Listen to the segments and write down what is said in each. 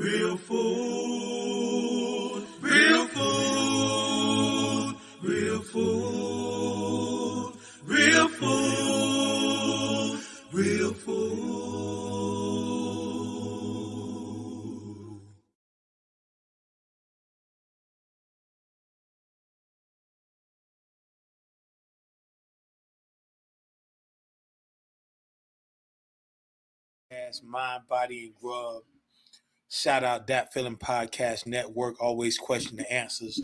Real food, real food, real food, real food, real food. Mind, Body, and Grub. Shout out That Feeling Podcast Network. Always question the answers.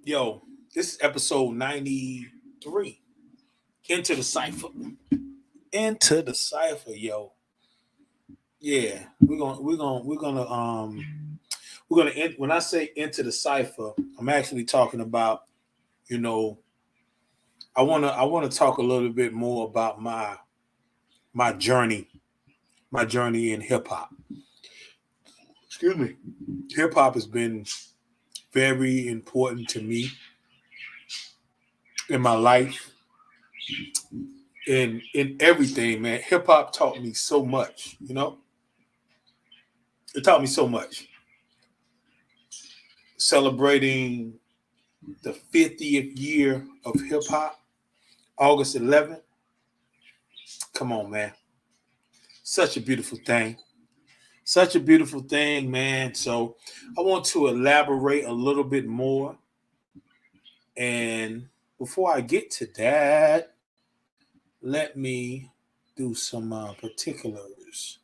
Yo, this is episode 93. Into the cypher. Into the cypher, yo. Yeah, we're gonna when I say into the cypher, I'm actually talking about, I wanna talk a little bit more about my journey in hip hop. Excuse me. Hip hop has been very important to me in my life, in everything, man. Hip hop taught me so much, It taught me so much. Celebrating the 50th year of hip hop, August 11th. Come on, man. Such a beautiful thing. Such a beautiful thing, man. So I want to elaborate a little bit more. And before I get to that, let me do some particulars.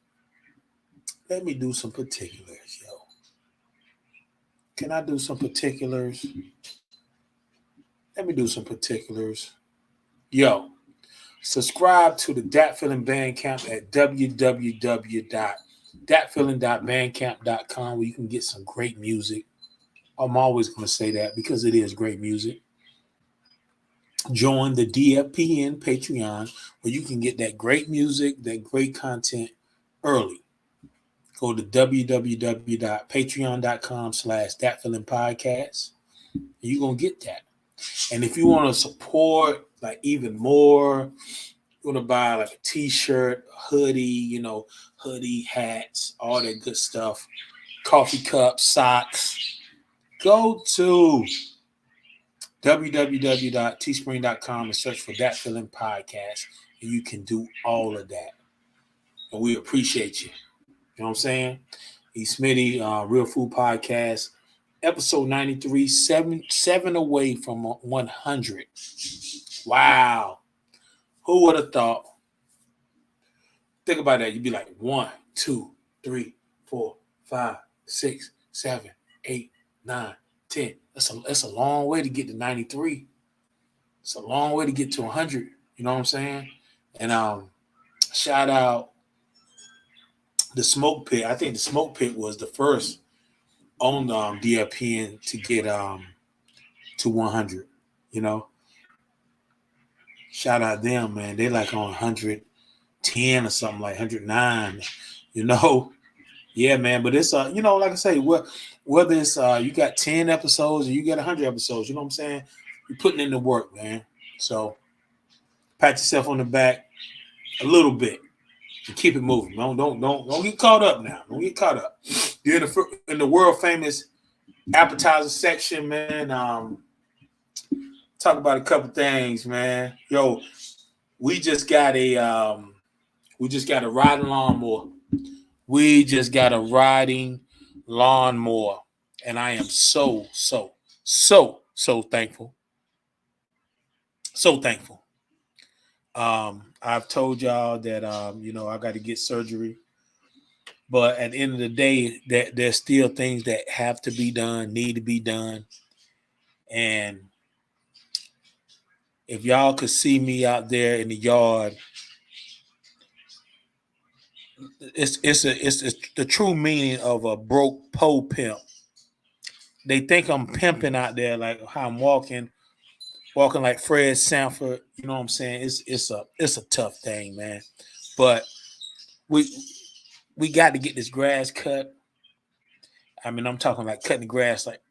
Let me do some particulars, yo. Can I do some particulars? Let me do some particulars. Yo, subscribe to the Dat Feeling Bandcamp at www.datfeeling.bandcamp.com, where you can get some great music. I'm always going to say that because it is great music. Join the DFPN Patreon, where you can get that great music, that great content early. Go to www.patreon.com/thatfeelingpodcast. You're going to get that. And if you want to support like even more, you want to buy like a t-shirt, a hoodie, hoodie, hats, all that good stuff, coffee cups, socks, go to www.teespring.com and search for That Feeling Podcast, and you can do all of that. And we appreciate you. You know what I'm saying? He's Smitty, Real Food Podcast, episode 93, seven away from 100. Wow. Who would have thought? Think about that. You'd be like 1, 2, 3, 4, 5, 6, 7, 8, 9, 10. That's a long way to get to 93. It's a long way to get to 100. You know what I'm saying? And shout out the Smoke Pit. I think the Smoke Pit was the first on DFPN to get to 100. Shout out them, man. They like on 110 or something, like 109. Yeah, man. But it's like I say, whether it's you got 10 episodes or you got 100 episodes, you know what I'm saying? You're putting in the work, man. So pat yourself on the back a little bit and keep it moving. Don't get caught up now. Don't get caught up. You're in the world famous appetizer section, man. Talk about a couple things, man. Yo, we just got a riding lawnmower. We just got a riding lawnmower, and I am so thankful. So thankful. I've told y'all that I got to get surgery, but at the end of the day, that there's still things that have to be done, need to be done, and if y'all could see me out there in the yard, it's the true meaning of a broke pole pimp. They think I'm pimping out there, like how I'm walking like Fred Sanford. You know what I'm saying? It's a tough thing, man. But we got to get this grass cut. I mean, I'm talking like cutting the grass, like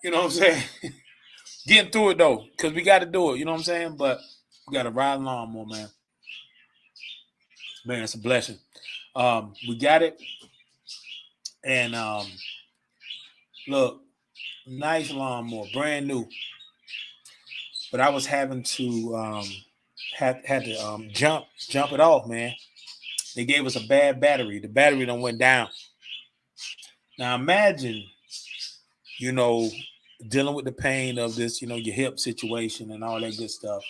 you know what I'm saying? Getting through it though, because we got to do it. You know what I'm saying? But we got to ride lawnmower, man. Man, it's a blessing. We got it. And look, nice lawnmower, brand new. But I was having to had to jump it off, man. They gave us a bad battery. The battery done went down. Now imagine, you know, dealing with the pain of this, you know, your hip situation and all that good stuff.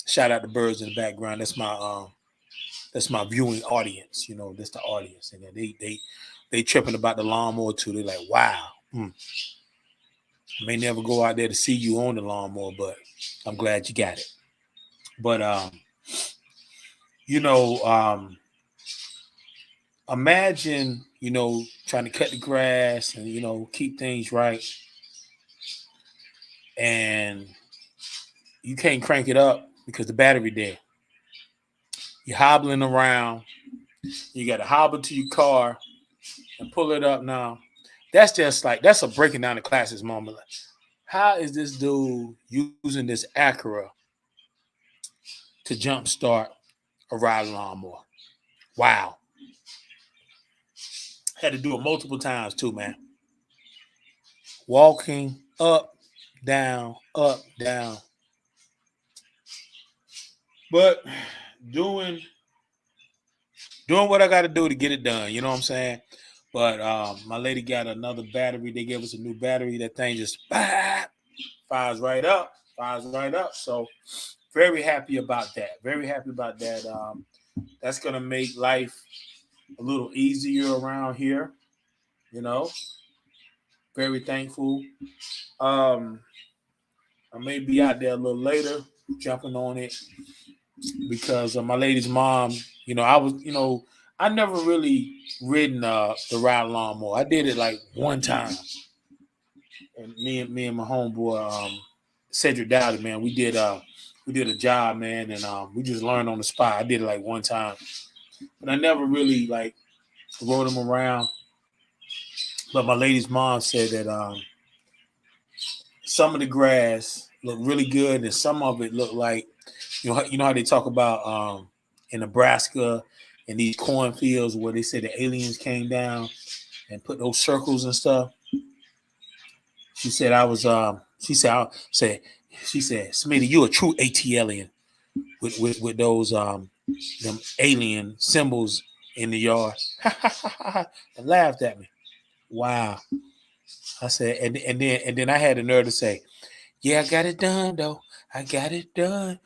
Shout out the birds in the background. That's my viewing audience. You know, that's the audience, and they tripping about the lawnmower too. They're like, wow. I may never go out there to see you on the lawnmower, but I'm glad you got it. But you know, imagine, you know, trying to cut the grass and, you know, keep things right, and you can't crank it up because the battery dead. You're hobbling around. You got to hobble to your car and pull it up now. That's just like, that's a breaking down the classes moment. Like, how is this dude using this Acura to jumpstart a ride lawnmower? Wow. Had to do it multiple times too, man. Walking up, down, up, down. But doing what I got to do to get it done. You know what I'm saying? But my lady got another battery. They gave us a new battery. That thing just fires right up. So very happy about that. Very happy about that. That's going to make life a little easier around here. You know, very thankful. I may be out there a little later jumping on it because my lady's mom, you know, I never really ridden the ride lawnmower. I did it like one time. And me and my homeboy, Cedric Dowdy, man, we did a job, man, and we just learned on the spot. I did it like one time. But I never really like rode them around. But my lady's mom said that some of the grass looked really good, and some of it looked like, you know how they talk about in Nebraska in these cornfields where they said the aliens came down and put those circles and stuff. She said Smitty, you a true ATLian with those them alien symbols in the yard. And laughed at me. Wow. I said, and then I had the nerve to say, yeah, I got it done though. I got it done.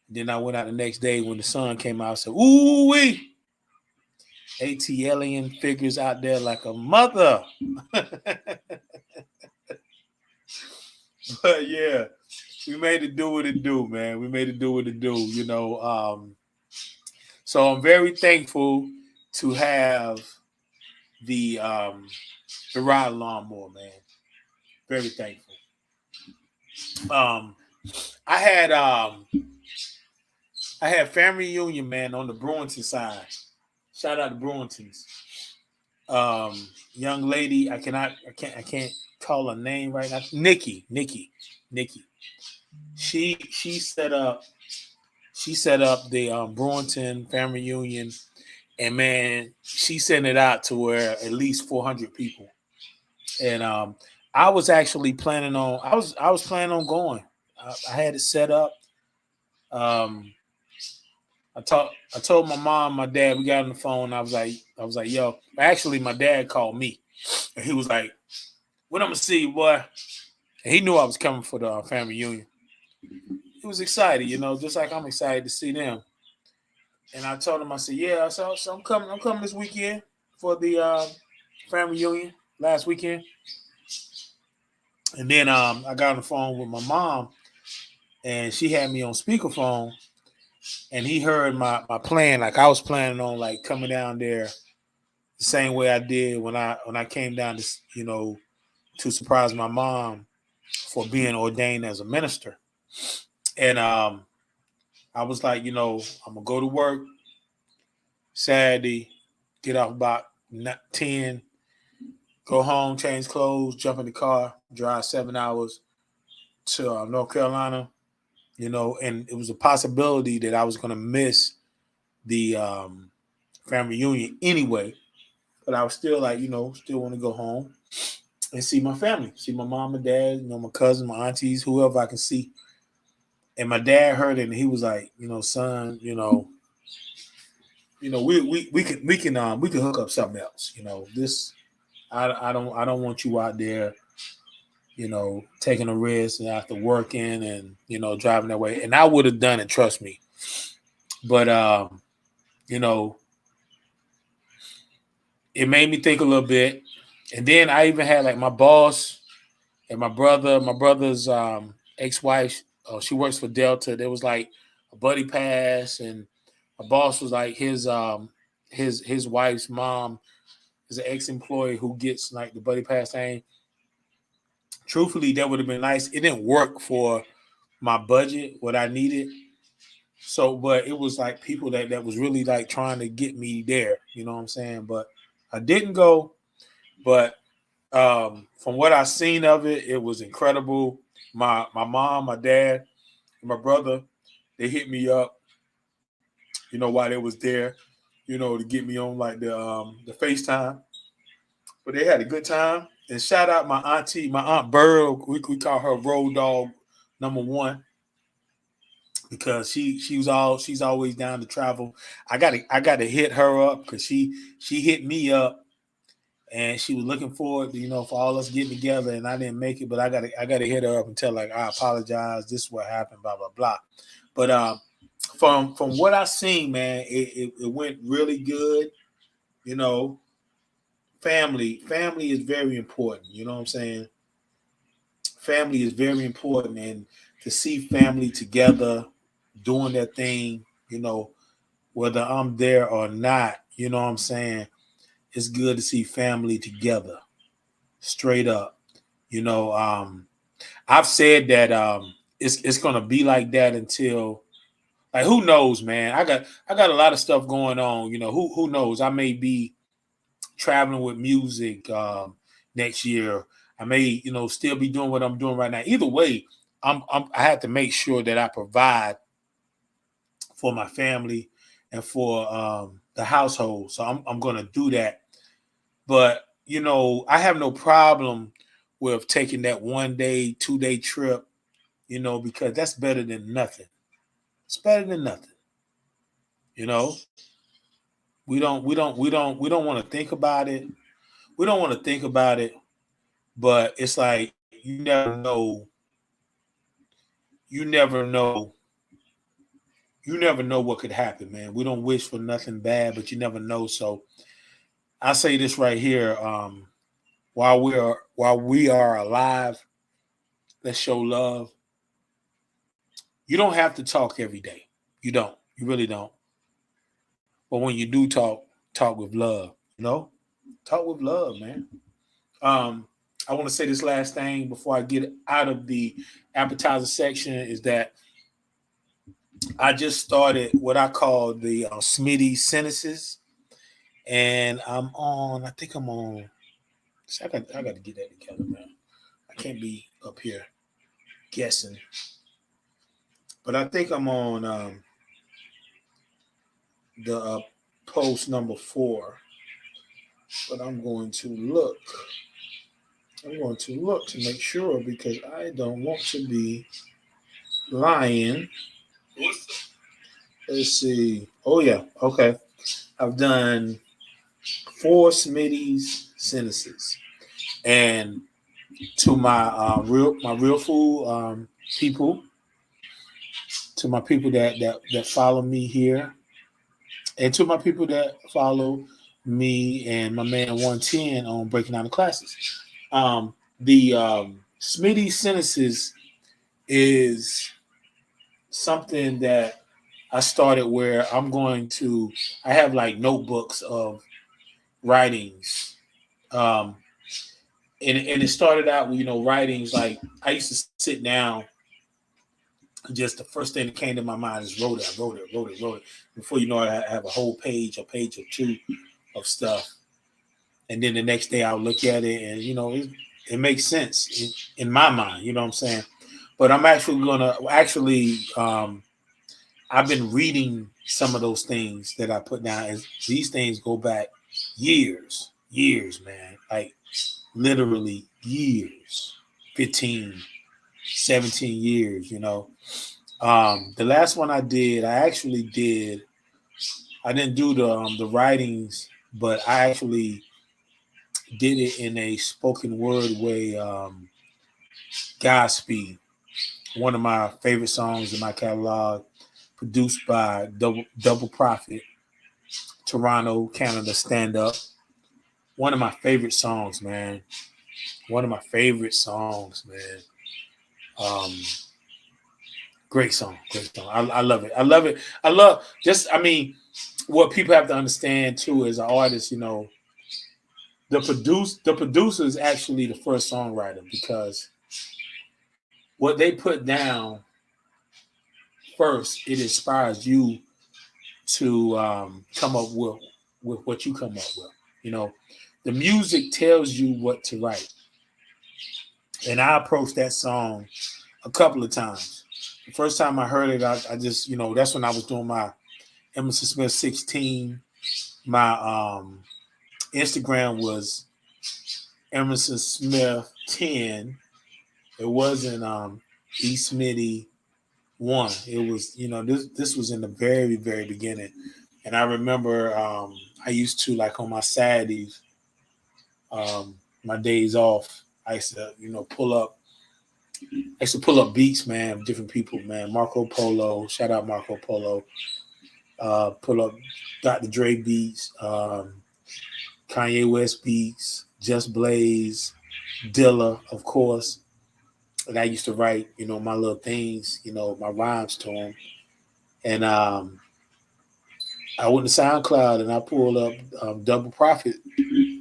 Then I went out the next day when the sun came out. I said, ooh wee. ATLian figures out there like a mother. But yeah, we made it do what it do, man. We made it do what it do, you know. So I'm very thankful to have the ride lawnmower, man. Very thankful. I had family reunion, man, on the Brewington side. Shout out to Brewingtons. Young lady, I can't call her name right now. Nikki. She set up the Brewington family reunion, and man, she sent it out to where at least 400 people. And I was actually planning on going. I had it set up. I told my mom, my dad, we got on the phone. I was like, yo, actually my dad called me, and he was like, when I'm gonna see you, boy. And he knew I was coming for the family reunion. He was excited, you know, just like I'm excited to see them. And I told him, I said, yeah, so I'm coming this weekend for the family reunion last weekend. And then I got on the phone with my mom, and she had me on speakerphone, and he heard my plan. Like I was planning on like coming down there the same way I did when I came down to, you know, to surprise my mom for being ordained as a minister. And I was like, you know, I'm gonna go to work Saturday, get off about 10, go home, change clothes, jump in the car, drive 7 hours to North Carolina, you know, and it was a possibility that I was going to miss the family reunion anyway. But I was still like, you know, still want to go home and see my family, see my mom and dad, you know, my cousin, my aunties, whoever I can see. And my dad heard it, and he was like, you know, son, we can hook up something else. You know, this I don't want you out there, you know, taking a risk and after working and, you know, driving that way. And I would have done it, trust me. But you know, it made me think a little bit. And then I even had like my boss and my brother's ex-wife, she works for Delta. There was like a buddy pass, and my boss was like his wife's mom is an ex-employee who gets like the buddy pass thing. Truthfully, that would have been nice. It didn't work for my budget, what I needed. So, but it was like people that was really like trying to get me there. You know what I'm saying? But I didn't go. But from what I seen of it, it was incredible. My mom, my dad, and my brother, they hit me up, you know, while they was there, you know, to get me on like the FaceTime. But they had a good time. And shout out my auntie, my aunt Burl. We call her Road Dog #1 because she's always down to travel. I gotta hit her up because she hit me up and she was looking forward to, you know, for all us getting together, and I didn't make it, but I gotta hit her up and tell, like, I apologize, this is what happened, blah blah blah. But from what I seen, man, it went really good. You know, family is very important. You know what I'm saying? Family is very important, and to see family together doing their thing, you know, whether I'm there or not, you know what I'm saying? It's good to see family together, straight up. You know, I've said that it's gonna be like that until, like, who knows, man. I got a lot of stuff going on. You know, who knows? I may be traveling with music next year. I may, you know, still be doing what I'm doing right now. Either way, I have to make sure that I provide for my family and for the household. So I'm going to do that. But, you know, I have no problem with taking that 1 day, 2 day trip, you know, because that's better than nothing. It's better than nothing. You know, we don't want to think about it. We don't want to think about it, but it's like you never know. You never know. You never know what could happen, man. We don't wish for nothing bad, but you never know. So I say this right here. While we are alive, let's show love. You don't have to talk every day. You don't. You really don't. But when you do talk, talk with love. You know, talk with love, man. Um, I want to say this last thing before I get out of the appetizer section is that I just started what I call the Smitty sentences, and I'm on. I think I'm on. See, I got to get that together, man. I can't be up here guessing, but I think I'm on the post number 4. But I'm going to look. I'm going to look to make sure because I don't want to be lying. Let's see. Oh yeah, okay. I've done 4 Smitty's sentences, and to my real food people, to my people that follow me here, and to my people that follow me and my man 110 on breaking down the classes. The Smitty sentences is something that I started where I have like notebooks of writings. Um, and it started out with, you know, writings like I used to sit down. Just the first thing that came to my mind is wrote it. Before you know it, I have a page or two of stuff. And then the next day I'll look at it and, you know, it makes sense in my mind. You know what I'm saying? But I'm I've been reading some of those things that I put down, and these things go back years, man. Like literally years, 15, 17 years, you know. The last one I didn't do the writings, but I actually did it in a spoken word way. Godspeed, one of my favorite songs in my catalog, produced by Double Profit, Toronto, Canada, stand up. One of my favorite songs, man. One of my favorite songs, man. Um, Great song, great song. I love it. I love it. I love just. I mean, what people have to understand too as an artist, you know, the producer is actually the first songwriter because what they put down first, it inspires you to come up with what you come up with. You know, the music tells you what to write, and I approached that song a couple of times. The first time I heard it, I just, you know, that's when I was doing my Emerson Smith 16. My Instagram was Emerson Smith 10. It wasn't Smitty 1. It was, you know, this was in the very beginning. And I remember I used to, like, on my Saturdays, my days off, I used to, you know, pull up beats, man, of different people, man. Marco Polo, shout out Marco Polo. Pull up Dr. Dre beats, Kanye West beats, Just Blaze, Dilla, of course. And I used to write, you know, my little things, you know, my rhymes to him. And I went to SoundCloud and I pulled up Double Profit,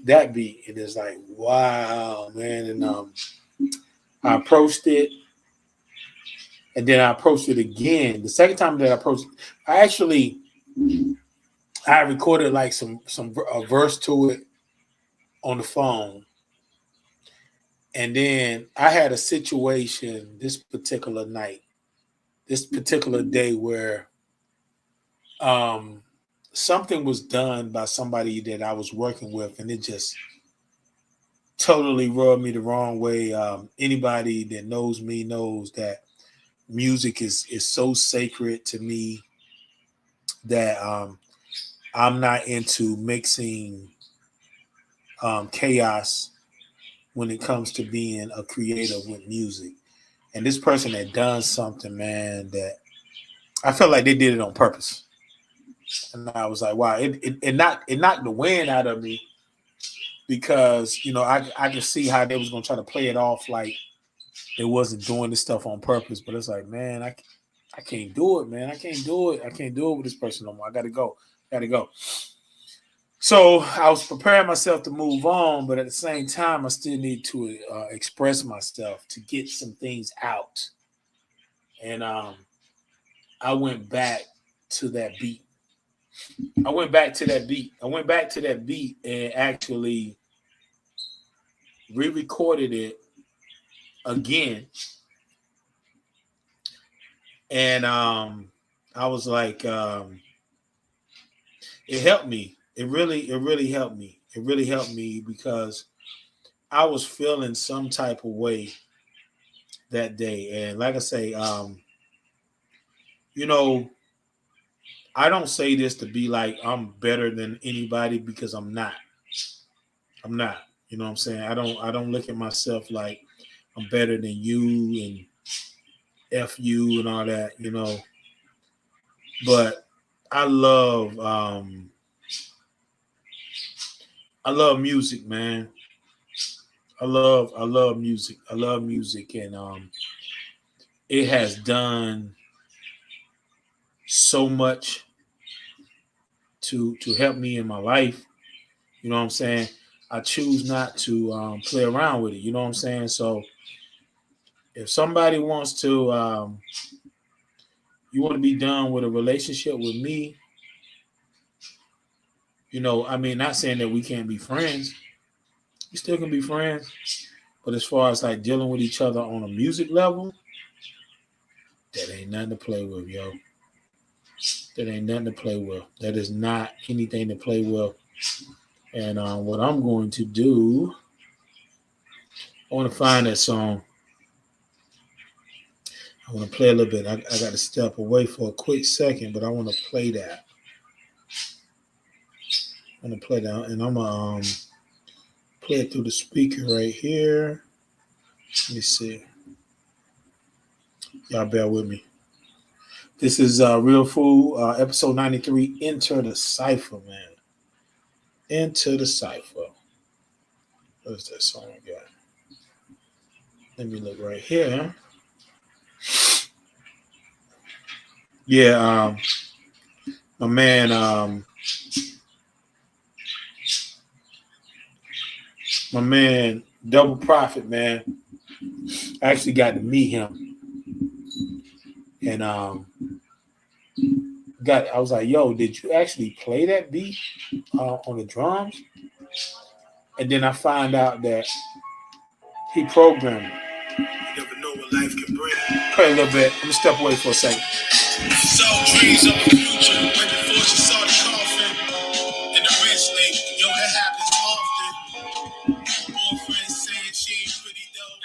that beat. And it's like, wow, man. And I approached it. And then I approached it again. The second time that I approached it, I recorded like some a verse to it on the phone. And then I had a situation this particular night, this particular day where um, something was done by somebody that I was working with, and it just totally rubbed me the wrong way. Anybody that knows me knows that music is so sacred to me that I'm not into mixing chaos when it comes to being a creator with music. And this person had done something, man, that I felt like they did it on purpose. And I was like, wow, it knocked the wind out of me because, you know, I could see how they was gonna try to play it off like they wasn't doing this stuff on purpose. But it's like, man, I can't do it, man. I can't do it. I can't do it with this person no more. I gotta go. Gotta go. So I was preparing myself to move on, but at the same time, I still need to express myself to get some things out. And I went back to that beat. I went back to that beat. I went back to that beat and actually re-recorded it again. And I was like, it helped me. It really helped me. It really helped me because I was feeling some type of way that day. And like I say, you know, I don't say this to be like I'm better than anybody because I'm not. I'm not. You know what I'm saying? I don't look at myself like I'm better than you and F you and all that, you know. But I love I love music, man. I love music. I love music, and it has done so much to help me in my life. You know what I'm saying? I choose not to play around with it. You know what I'm saying? So if somebody wants to, you want to be done with a relationship with me, you know, I mean, not saying that we can't be friends. We still can be friends. But as far as like dealing with each other on a music level, That ain't nothing to play with, yo. That ain't nothing to play with. That is not anything to play with. And what I'm going to do, I want to find that song. I want to play a little bit. I got to step away for a quick second, but I want to play that. I'm going to play that, and I'm going to play it through the speaker right here. Let me see. Y'all bear with me. This is Real Food, episode 93, Enter the Cypher, man. Enter the Cypher. What's that song I got? Let me look right here. Yeah, my man, Double Profit, man. I actually got to meet him, and I was like, "Yo, did you actually play that beat on the drums?" And then I find out that he programmed it. You never know what life can bring. Play a little bit. I'm gonna step away for a second. So dreams of the future when the fortune saw the coffin and the rich lady, yo, that happens often. Boyfriend saying she ain't pretty though,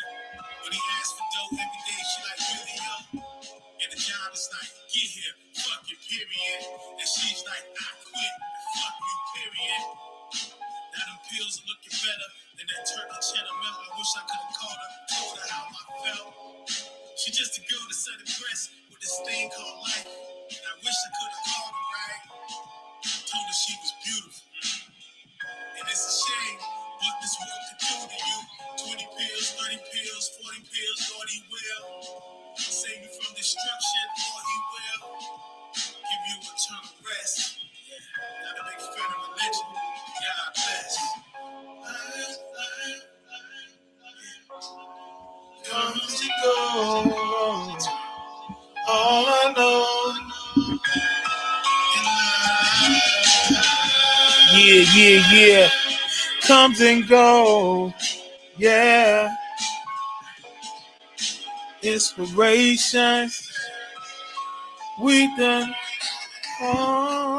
but he asked for dough every day. She like, really, yo? And the job is like, get here, fuck you, period. And she's like, I quit, fuck you, period. Now them pills are looking better than that turkey cheddar milk. I wish I could have called her, told her how I felt. She just a girl that set a dress with this thing called life. And I wish I could have called her, right? Told her she was beautiful. And it's a shame what this world could do to you. 20 pills, 30 pills, 40 pills, Lord, he will. Save you from destruction, Lord, he will. Give you eternal rest. Not a big fan of religion. God bless. Comes and goes. All I know. Yeah. Comes and goes. Yeah. Inspiration. We done. Oh.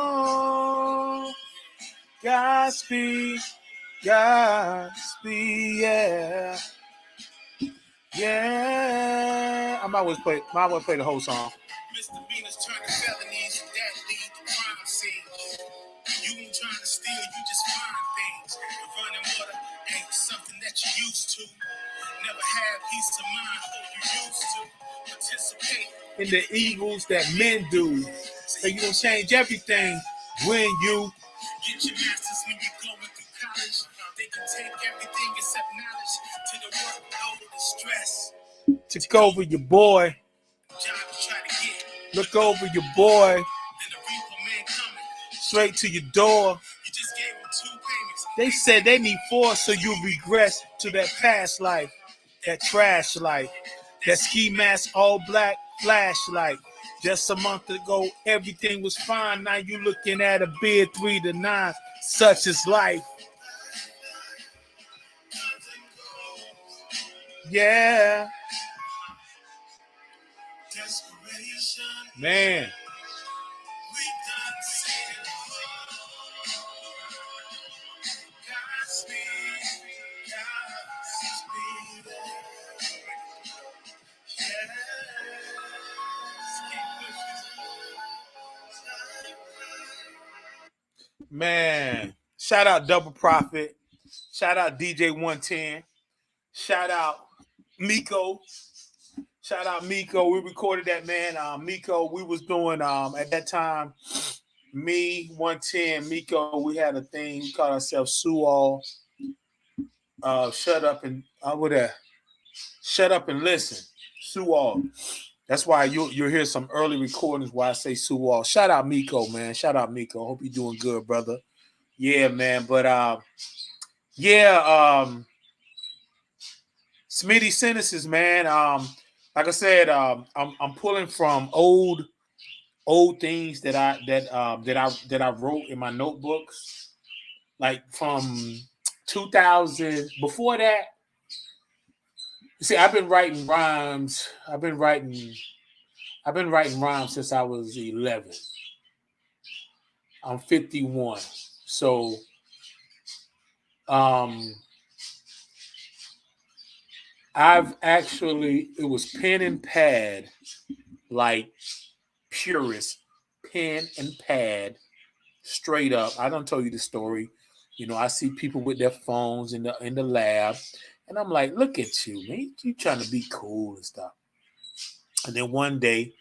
Godspeed. Yeah. Yeah. I might always play the whole song. Misdemeanors turn to felonies and that lead to crime scenes. You ain't trying to steal, you just find things. Running water ain't something that you used to. Never had peace of mind, hope you used to. Participate in the evils that men do. So you gonna change everything when you get your masters when you're going through college. They can take everything except knowledge to the workload and stress. Took over your boy. Look over your boy. Straight to your door. You just gave them 2 payments. They said they need 4, so you regress to that past life, that trash life, that ski mask all black flashlight. Just a month ago, everything was fine. Now you looking at a beer 3 to 9. Such is life. Yeah. Man. Man, shout out Double Profit. Shout out DJ 110. Shout out Miko. We recorded that, man. Miko, we was doing at that time, me, 110, Miko, we had a thing. We called ourselves Sue All. Shut up and listen. Sue All. That's why you'll hear some early recordings where I say Sue All. Shout out Miko, man. Shout out Miko. Hope you're doing good, brother. Yeah, man. But Smitty sentences, man. Like I said, I'm pulling from old things that I wrote in my notebooks, like from 2000. Before that, you see, I've been writing rhymes. I've been writing I've been writing rhymes since I was 11. I'm 51. So um it was pen and pad, like purist, pen and pad, straight up. I don't tell you the story. I see people with their phones in the lab, and I'm like, look at you, man. You trying to be cool and stuff. And then one day,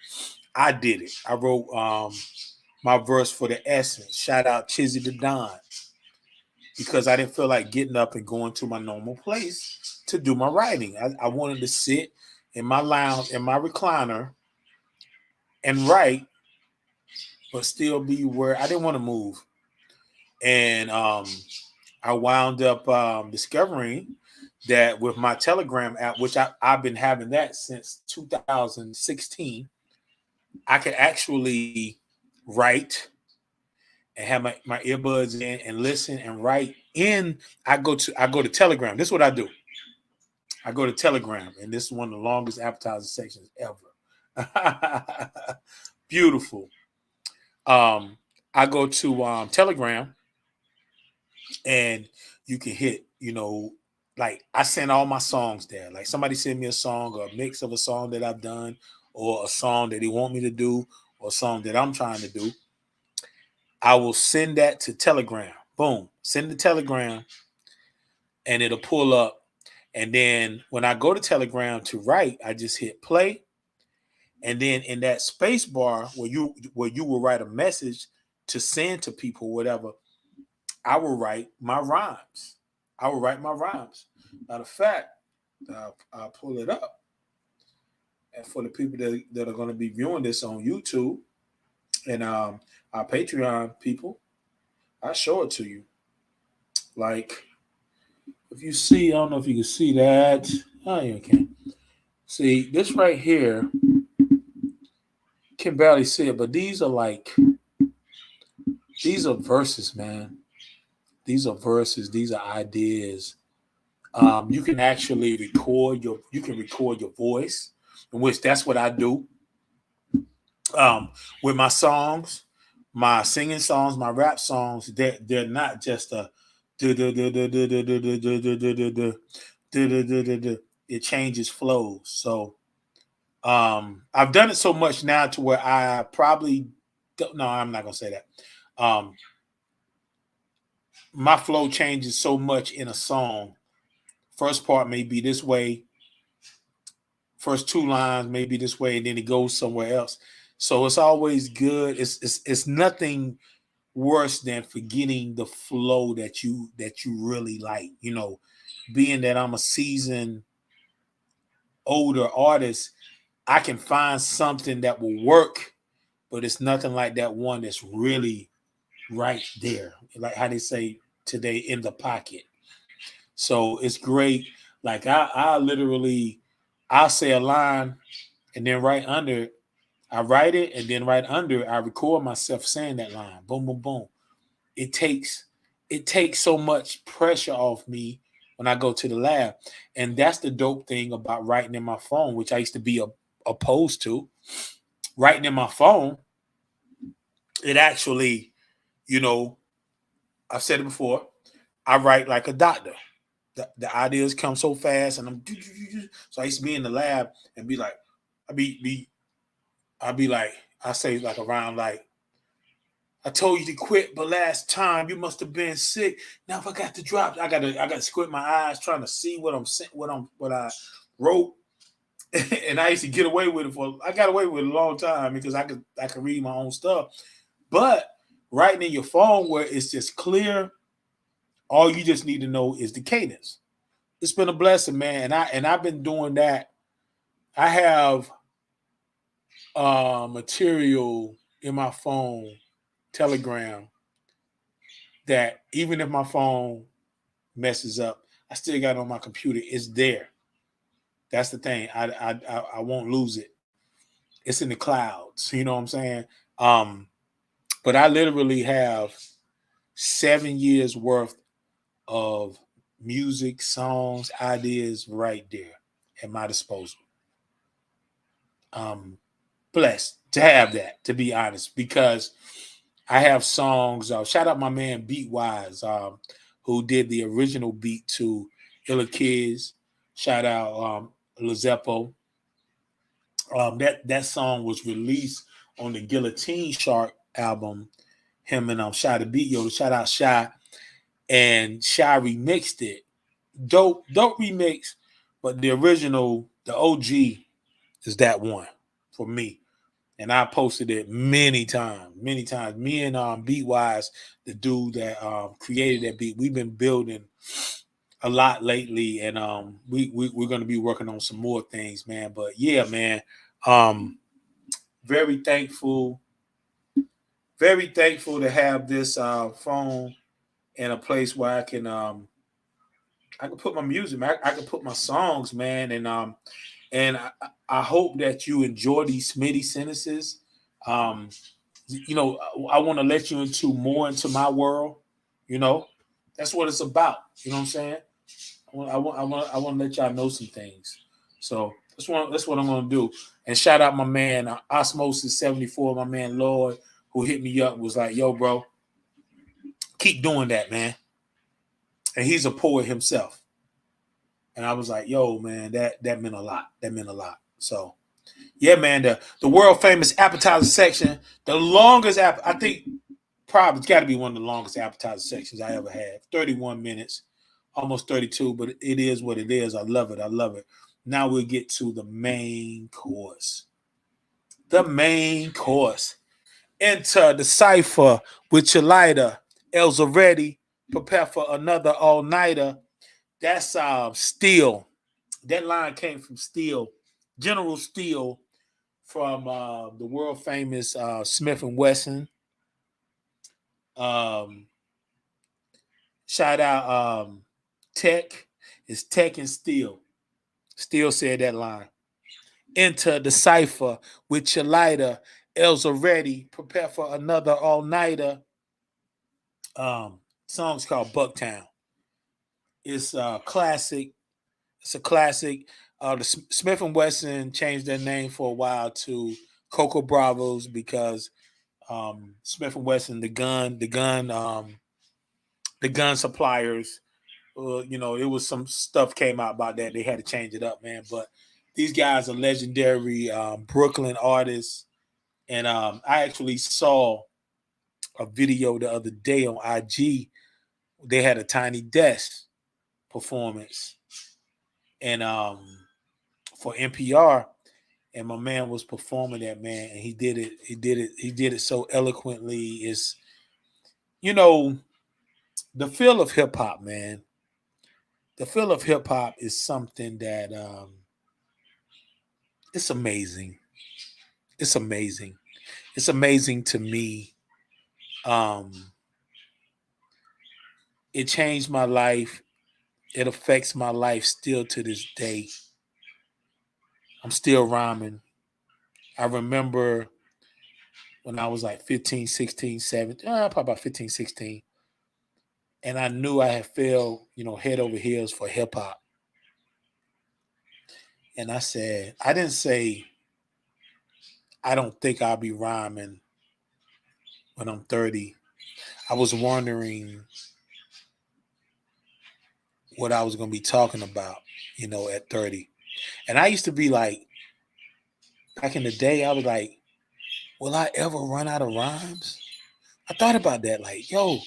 I did it. I wrote my verse for the Essence. Shout out Chizzy the Don, because I didn't feel like getting up and going to my normal place to do my writing. I wanted to sit in my lounge, in my recliner, and write, but still be where I didn't want to move. And I wound up discovering that with my Telegram app, which I've been having that since 2016, I could actually write and have my earbuds in and listen and write in. I go to Telegram. This is what I do. I go to Telegram, and this is one of the longest advertising sections ever. Beautiful. I go to Telegram, and you can hit, like I send all my songs there. Like somebody send me a song or a mix of a song that I've done, or a song that they want me to do, or a song that I'm trying to do. I will send that to Telegram. Boom. Send the Telegram, and it'll pull up. And then when I go to Telegram to write, I just hit play. And then in that space bar where you will write a message to send to people, whatever, I will write my rhymes. I will write my rhymes. Matter of fact, I'll pull it up. And for the people that are going to be viewing this on YouTube and our Patreon people, I'll show it to you. Like, if you see, I don't know if you can see that. Oh, you can. See, this right here, can barely see it, but these are verses, man. These are verses. These are ideas. You can actually record your voice, in which that's what I do. With my songs, my singing songs, my rap songs, they're not just a it changes flows. So I've done it so much now to where I probably don't. No, I'm not gonna say that. My flow changes so much in a song. First part may be this way. First two lines may be this way, and then it goes somewhere else. So it's always good. It's nothing worse than forgetting the flow that you really like. Being that I'm a seasoned older artist, I can find something that will work, but it's nothing like that one that's really right there. Like how they say today, in the pocket. So it's great. Like I literally, I'll say a line, and then right under, I write it, and then right under, I record myself saying that line. Boom, boom, boom. It takes so much pressure off me when I go to the lab. And that's the dope thing about writing in my phone, which I used to be opposed to. Writing in my phone, it actually, I've said it before, I write like a doctor. The ideas come so fast, and so I used to be in the lab and be like, I'd be like, I say like around like, I told you to quit, but last time you must have been sick. Now if I got to drop, I gotta squint my eyes trying to see what I wrote. And I used to get away with it I got away with it a long time because I could read my own stuff. But writing in your phone where it's just clear, all you just need to know is the cadence. It's been a blessing, man. And I've been doing that. I have material in my phone, Telegram, that even if my phone messes up, I still got it on my computer. It's there. That's the thing. I won't lose it. It's in the clouds. You know what I'm saying? But I literally have 7 years worth of music, songs, ideas right there at my disposal. blessed to have that, to be honest, because I have songs. Shout out my man Beatwise, who did the original beat to Illa Kids. Shout out Lizeppo. That song was released on the Guillotine Shark album. Him and Shy the Beat Yo. Shout out Shy, and Shy remixed it. Dope remix, but the original, the OG, is that one for me. And I posted it many times. Me and Beatwise, the dude that created that beat, we've been building a lot lately, and we're going to be working on some more things, man. But yeah, man, very thankful to have this phone in a place where I can put my music, man. I can put my songs, man, and I hope that you enjoy these Smitty sentences. I want to let you into my world. That's what it's about. You know what I'm saying? I want to let y'all know some things. So that's what I'm gonna do. And shout out my man Osmosis 74, my man Lord, who hit me up, was like, "Yo, bro, keep doing that, man." And he's a poet himself. And I was like, "Yo, man, that meant a lot. That meant a lot." So yeah, man, the world famous appetizer section, the longest I think probably it's got to be one of the longest appetizer sections I ever had. 31 minutes, almost 32, but it is what it is. I love it. I love it. Now we'll get to the main course. The main course. Enter the cypher with your lighter. Els already. Prepare for another all-nighter. That's Steel. That line came from Steel. General Steel from the world famous Smith and Wesson. Shout out Tech. It's Tech and Steel. Steel said that line. Enter the cipher with your lighter. Els already. Prepare for another all-nighter. Song's called Bucktown. It's a classic. It's a classic. The Smith and Wesson changed their name for a while to Coco Bravos because Smith and Wesson, the gun suppliers. It was some stuff came out about that. They had to change it up, man. But these guys are legendary Brooklyn artists, and I actually saw a video the other day on IG. They had a Tiny Desk performance, and for NPR, and my man was performing that, man, and he did it so eloquently. It's the feel of hip hop, man. The feel of hip hop is something that it's amazing. It's amazing. It's amazing to me. It changed my life. It affects my life still to this day. I'm still rhyming. I remember when I was like 15, 16, 17, probably about 15, 16. And I knew I had fell, head over heels for hip hop. And I didn't say, I don't think I'll be rhyming when I'm 30. I was wondering what I was going to be talking about, at 30. And I used to be like, back in the day, I was like, will I ever run out of rhymes? I thought about that, like, yo,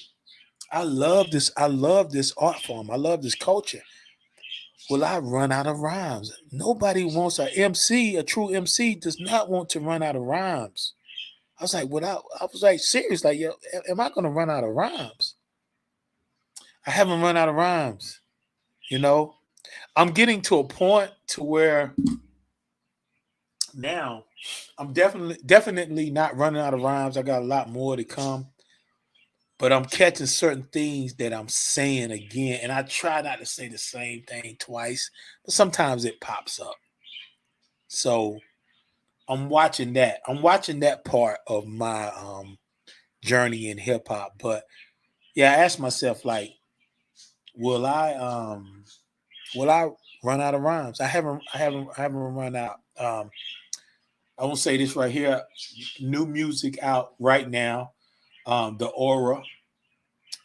I love this art form. I love this culture. Will I run out of rhymes? Nobody wants a true MC does not want to run out of rhymes. I was like, I was like, serious, like, yo, am I going to run out of rhymes? I haven't run out of rhymes. I'm getting to a point to where now I'm definitely not running out of rhymes. I got a lot more to come. But I'm catching certain things that I'm saying again. And I try not to say the same thing twice, but sometimes it pops up. So I'm watching that. I'm watching that part of my journey in hip hop. But yeah, I asked myself, like, will I run out of rhymes? I haven't run out. I won't say this right here. New music out right now. The Aura,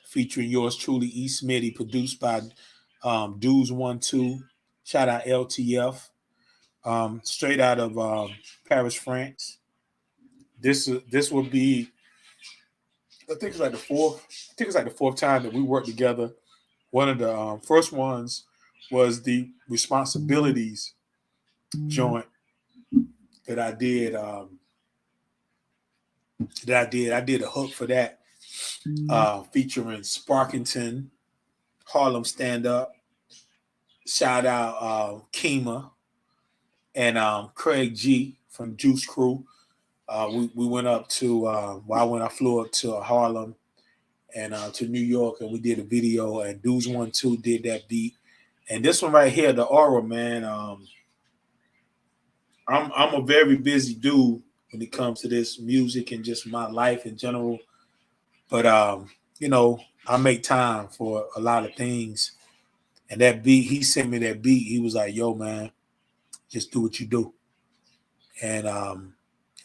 featuring yours truly, E. Smitty, produced by Dudes 1-2. Shout out LTF. Straight out of Paris, France. This will be, I think it's like the fourth. I think it's like the fourth time that we worked together. One of the first ones was the responsibilities joint that I did. I did a hook for that, featuring Sparkington, Harlem Stand Up. Shout out Kima and Craig G from Juice Crew. We went up to I flew up to Harlem and to New York, and we did a video. And Dudes 1-2 did that beat. And this one right here, the Aura, man. I'm a very busy dude when it comes to this music and just my life in general. But you know, I make time for a lot of things. And that beat, he sent me that beat. He was like, "Yo, man, just do what you do." And I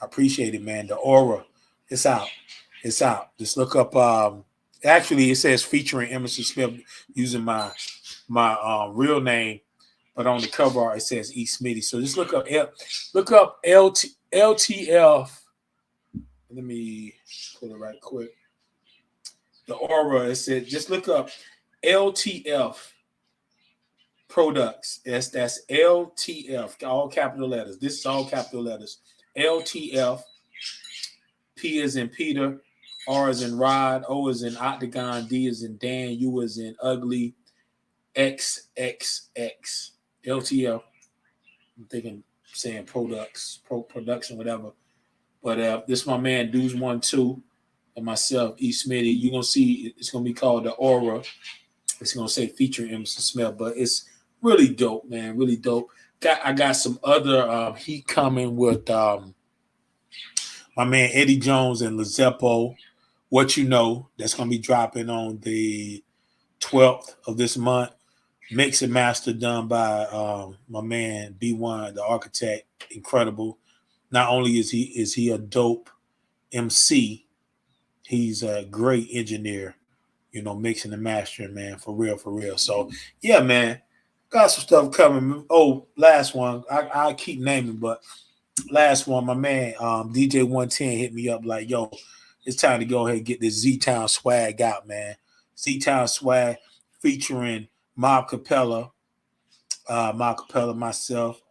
appreciate it, man. The Aura, it's out. It's out. Just look up. Actually, it says featuring Emerson Smith using my real name, but on the cover art it says E. Smitty. So just look up LTF. Let me pull it right quick. The Aura. It said just look up LTF products. That's LTF, all capital letters. This is all capital letters. LTF. P is in Peter, R is in Rod, O is in Octagon, D is in Dan, U is in Ugly, XXX. LTF. I'm thinking saying production, whatever. But this is my man Dudes 1-2 and myself, E. Smitty. You're gonna see it's gonna be called the Aura. It's gonna say featuring Emerson Smith, but it's really dope, man. Really dope. I got some other heat coming with my man Eddie Jones and Lizeppo. What You Know, that's gonna be dropping on the 12th of this month. Mix and master done by my man B1, the architect. Incredible. Not only is he a dope MC, he's a great engineer. You know, mixing and mastering, man, for real, for real. So yeah, man, got some stuff coming. Oh, last one, I keep naming, but last one, my man DJ 110 hit me up like, yo, it's time to go ahead and get this Z-Town swag out, man. Z-Town swag featuring Mob Capella, myself,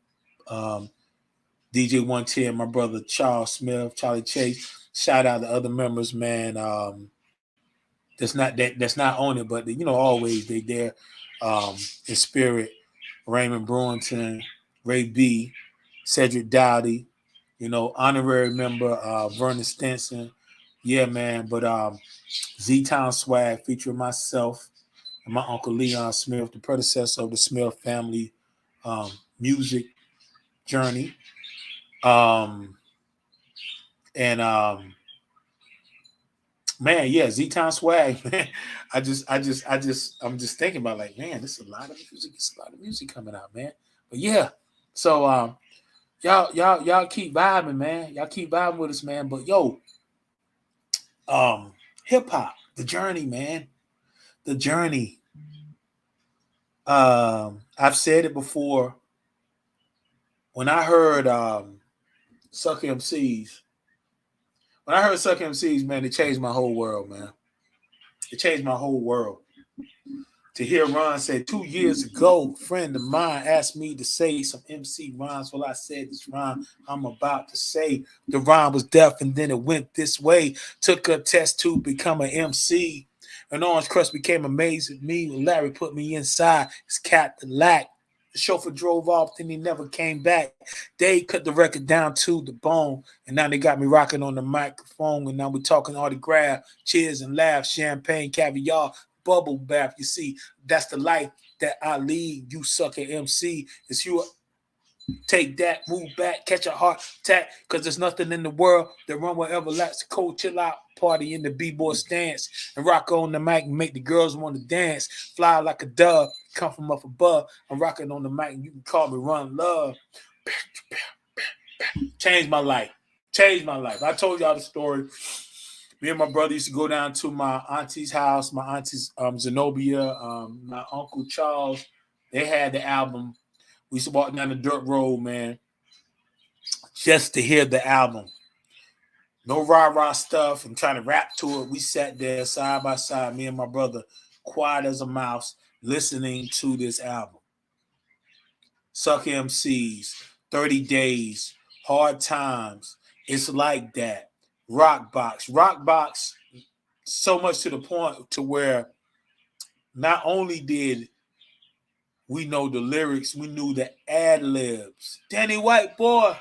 DJ 110, my brother Charles Smith, Charlie Chase. Shout out to other members, man. That's not on it, but you know, always they there in spirit. Raymond Brewington, Ray B, Cedric Dowdy, you know, honorary member Vernon Stinson. Yeah, man. But Z-Town swag featuring myself and my uncle Leon Smith, the predecessor of the Smith family music journey. And man, yeah, Z-Town swag, man. I'm just thinking about like, man, there's a lot of music. It's a lot of music coming out, man. But yeah, so y'all keep vibing, man. Y'all keep vibing with us, man. But yo, hip hop, the journey, man, the journey. I've said it before. When I heard Suck MCs, man, it changed my whole world, man. It changed my whole world. To hear Ron say 2 years ago, a friend of mine asked me to say some MC rhymes. Well, I said this rhyme I'm about to say. The rhyme was deaf and then it went this way. Took a test to become an MC. An Orange Crush became amazed at me. When Larry put me inside his Cadillac. The chauffeur drove off, then he never came back. They cut the record down to the bone, and now they got me rocking on the microphone, and now we're talking autograph, cheers and laughs, champagne, caviar, bubble bath. You see, that's the life that I lead. You sucker MC. It's you take that, move back, catch a heart attack, because there's nothing in the world that run wherever lets the cold chill out, party in the b-boy stance, and rock on the mic and make the girls want to dance, fly like a dove, come from up above. I'm rocking on the mic and you can call me Run Love. Changed my life. Changed my life. I told y'all the story. Me and my brother used to go down to my auntie's house, my auntie's Zenobia, my uncle Charles. They had the album. We used to walk down the dirt road, man, just to hear the album. No rah-rah stuff and trying to rap to it. We sat there side by side, me and my brother, quiet as a mouse, listening to this album. Suck MCs, 30 Days, Hard Times, It's Like That, Rockbox. Rockbox, so much to the point to where not only did we know the lyrics, we knew the ad-libs. Danny White, boy.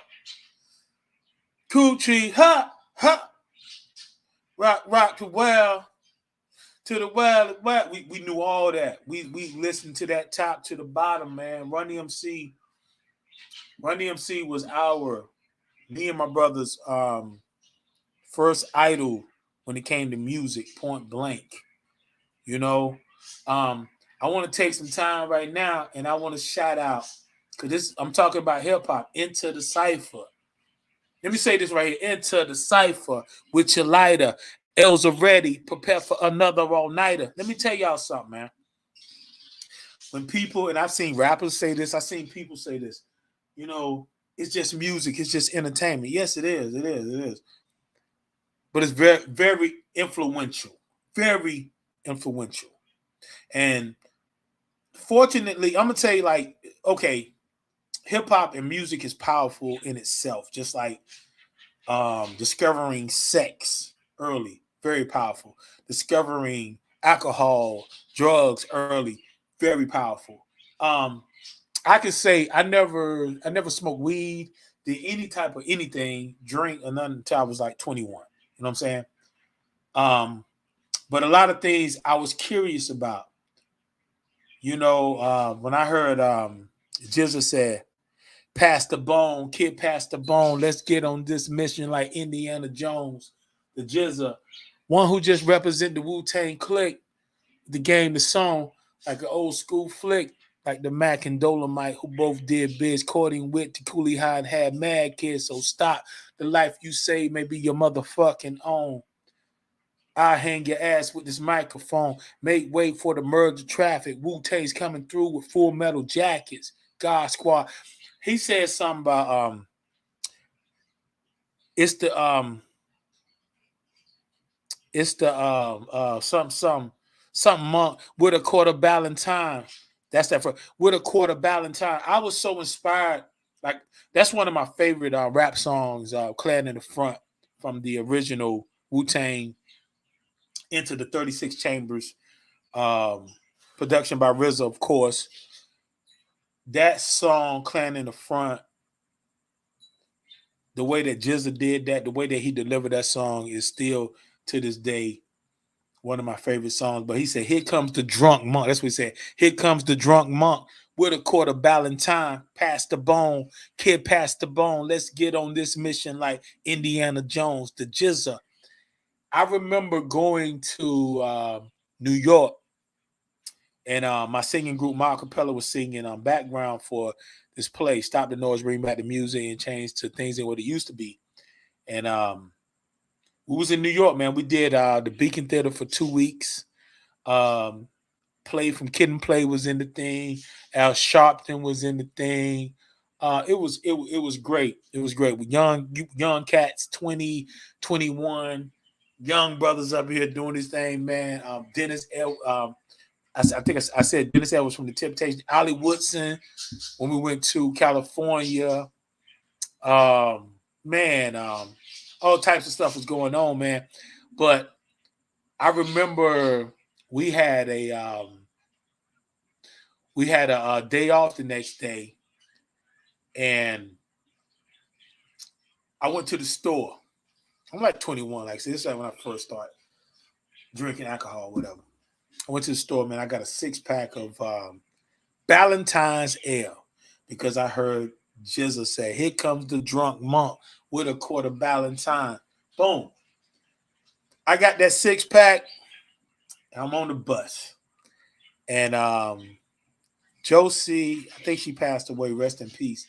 Coochie, ha, ha. Rock to well. To the well. We knew all that. We listened to that top to the bottom, man. Run DMC was me and my brother's first idol when it came to music, point blank. You know, I want to take some time right now and I want to shout out, because I'm talking about hip hop, Into the Cypher. Let me say this right here. Into the Cypher with your lighter. Els are ready. Prepare for another all-nighter. Let me tell y'all something, man. When people, and I've seen rappers say this, I've seen people say this, you know, it's just music, it's just entertainment. Yes, it is. It is. But it's very, very influential. Very influential. And fortunately, I'm going to tell you, like, okay, hip-hop and music is powerful in itself, just like discovering sex early, very powerful. Discovering alcohol, drugs early, very powerful. I can say I never smoked weed, did any type of anything, drink or nothing until I was like 21. You know what I'm saying? But a lot of things I was curious about. You know, when I heard Jizza said, "Pass the bone, kid, pass the bone. Let's get on this mission like Indiana Jones." The Jizza, one who just represent the Wu-Tang clique, the game, the song, like an old school flick, like the Mac and Dolomite, who both did biz, courting wit to Cooley High and had mad kids. So stop. The life you say may be your motherfucking own. I hang your ass with this microphone. Make way for the merge of traffic. Wu-Tang's coming through with full metal jackets. God Squad. He said something about some monk with a quarter Valentine. That's that for with a quarter Valentine. I was so inspired. Like, that's one of my favorite rap songs, Clan in the Front, from the original Wu-Tang Into the 36 Chambers, production by RZA, of course. That song, Clan in the Front, the way that Jizza did that, the way that he delivered that song is still to this day one of my favorite songs. But he said, "Here comes the drunk monk." That's what he said. "Here comes the drunk monk with a quarter Valentine. Pass the bone, kid, pass the bone. Let's get on this mission like Indiana Jones." The Jizza. I remember going to New York, and my singing group, my acapella, was singing background for this play, Stop the Noise, Bring Back the Music, and Change to Things Than What It Used to Be. And we was in New York, man. We did the Beacon Theater for 2 weeks. Play from Kid and Play was in the thing. Al Sharpton was in the thing. It was great. It was great with young cats, 20, 21, young brothers up here doing this thing, man. Dennis L. I think I said Dennis L was from the Temptation. Ollie Woodson when we went to California. Man, all types of stuff was going on, man. But I remember we had a day off the next day, and I went to the store. I'm like 21, like this is like when I first started drinking alcohol, whatever. I went to the store, man. I got a 6-pack of Valentine's Ale because I heard Jizza say, "Here comes the drunk monk with a quarter Valentine." Boom. I got that 6-pack. I'm on the bus. And Josie, I think she passed away, rest in peace.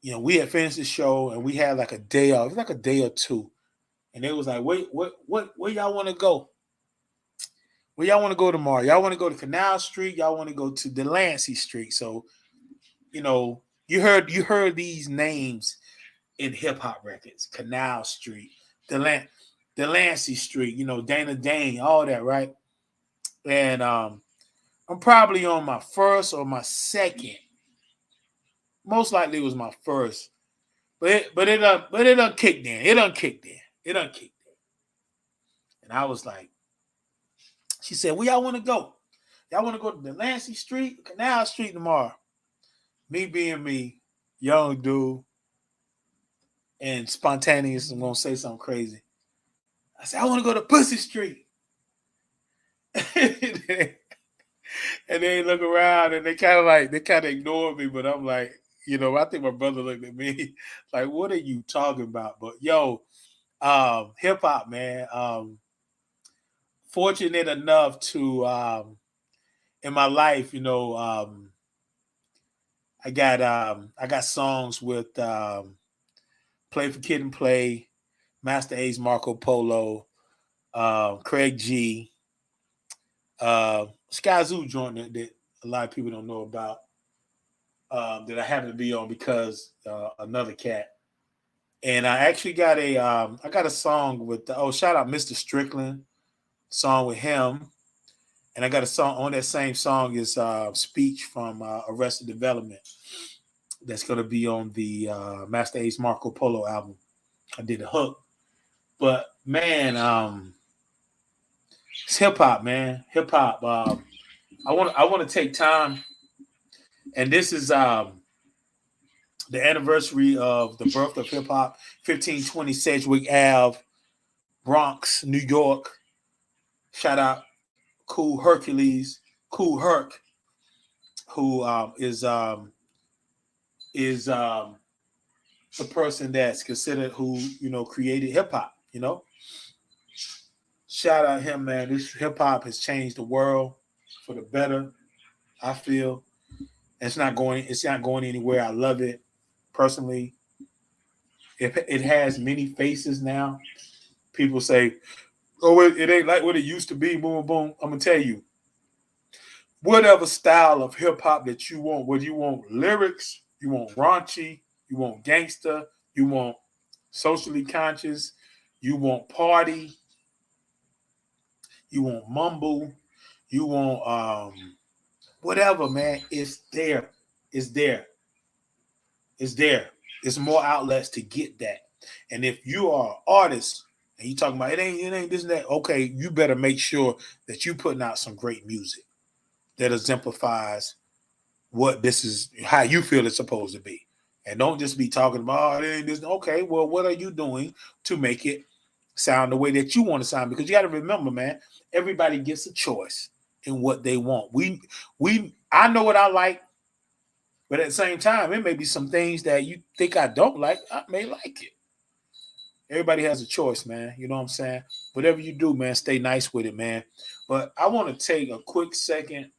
we had finished the show and we had like a day off. It was like a day or two. And they was like, wait, where y'all want to go? Where y'all want to go tomorrow? Y'all want to go to Canal Street? Y'all want to go to Delancey Street? So, you heard these names in hip hop records. Canal Street, Delancey Street, Dana Dane, all that, right? And I'm probably on my first or my second. Most likely it was my first. But it done kicked in. It done kicked in. And I was like, she said, where y'all want to go? Y'all want to go to Delancey Street, Canal Street tomorrow? Me being me, young dude, and spontaneous, I'm going to say something crazy. I said, I want to go to Pussy Street. And they look around and they kind of ignore me, but I'm like, I think my brother looked at me like, what are you talking about? But hip hop, man. Fortunate enough to in my life, I got songs with Play for Kid and Play, Master Ace, Marco Polo, Craig G, Skyzoo joint that a lot of people don't know about, that I happen to be on because another cat. And I actually got a song with shout out Mr. Strickland, song with him. And I got a song on that same song is Speech from Arrested Development. That's gonna be on the Master Ace Marco Polo album. I did a hook. But man, it's hip hop, man. Hip hop. I want to take time, and this is the anniversary of the birth of hip hop, 1520 Sedgwick Ave, Bronx, New York. Shout out Cool Hercules, Cool Herc, who is the person that's considered who created hip hop. Shout out him, man. This hip hop has changed the world for the better. I feel it's not going anywhere. I love it personally. It has many faces now. People say, "Oh, it ain't like what it used to be." Boom, boom. I'm gonna tell you, whatever style of hip hop that you want, whether you want lyrics, you want raunchy, you want gangster, you want socially conscious, you want party, you want mumble, you want whatever, man. It's there. It's there. It's there. It's more outlets to get that. And if you are an artist and you talking about it ain't this and that, okay, you better make sure that you putting out some great music that exemplifies what this is, how you feel it's supposed to be. And don't just be talking about, oh, it ain't this. Okay, well, what are you doing to make it sound the way that you want to sound? Because you got to remember, man, everybody gets a choice in what they want. I know what I like, but at the same time, it may be some things that you think I don't like. I may like it. Everybody has a choice, man. You know what I'm saying? Whatever you do, man, stay nice with it, man. But I want to take a quick second